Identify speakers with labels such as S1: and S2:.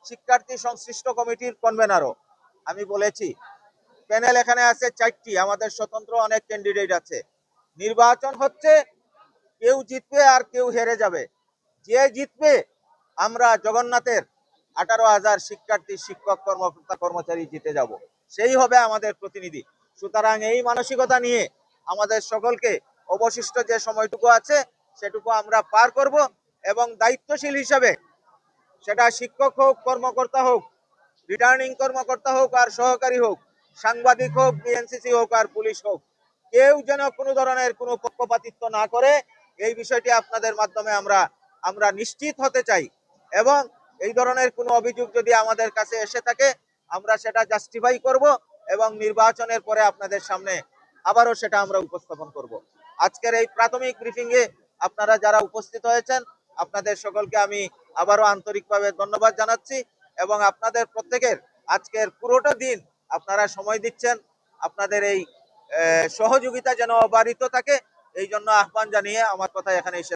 S1: শিক্ষার্থী সংশ্লিষ্ট কমিটির কনভেনারও। আমি বলেছি প্যানেল এখানে আছে 4টি, আমাদের স্বতন্ত্র অনেক ক্যান্ডিডেট আছে। নির্বাচন হচ্ছে কেউ জিতবে আর কেউ হেরে যাবে। যে জিতবে আমরা জগন্নাথের 18,000 শিক্ষার্থী, শিক্ষক, কর্মকর্তা, কর্মচারী জিতে যাব, সেই হবে আমাদের প্রতিনিধি। সুতরাং এই মানসিকতা নিয়ে আমাদের সকলকে অবশিষ্ট যে সময়টুকু আছে সেটুকু আমরা পার করব এবং দায়িত্বশীল হিসাবে, সেটা শিক্ষক হোক, কর্মকর্তা হোক, রিটার্নিং কর্মকর্তা হোক আর সহকারী হোক, সাংবাদিক হোক, বিএনসিসি হোক আর পুলিশ হোক, কেউ যেন কোনো ধরনের কোনো পক্ষপাতিত্ব না করে, এই বিষয়টি আপনাদের মাধ্যমে আমরা নিশ্চিত হতে চাই। এবং এই ধরনের কোনো অভিযোগ যদি আমাদের কাছে এসে থাকে আমরা সেটা জাস্টিফাই করব এবং নির্বাচনের পরে আপনাদের সামনে আবারও সেটা আমরা উপস্থাপন করব। আজকের এই প্রাথমিক ব্রিফিংয়ে আপনারা যারা উপস্থিত হয়েছেন আপনাদের সকলকে আমি আবারও আন্তরিকভাবে ধন্যবাদ জানাচ্ছি এবং আপনাদের প্রত্যেকের আজকের পুরোটা দিন আপনারা সময় দিচ্ছেন, আপনাদের এই সহযোগিতা যেন অবারিত থাকে এই জন্য আহ্বান জানিয়ে আমার কথা এখানেই শেষ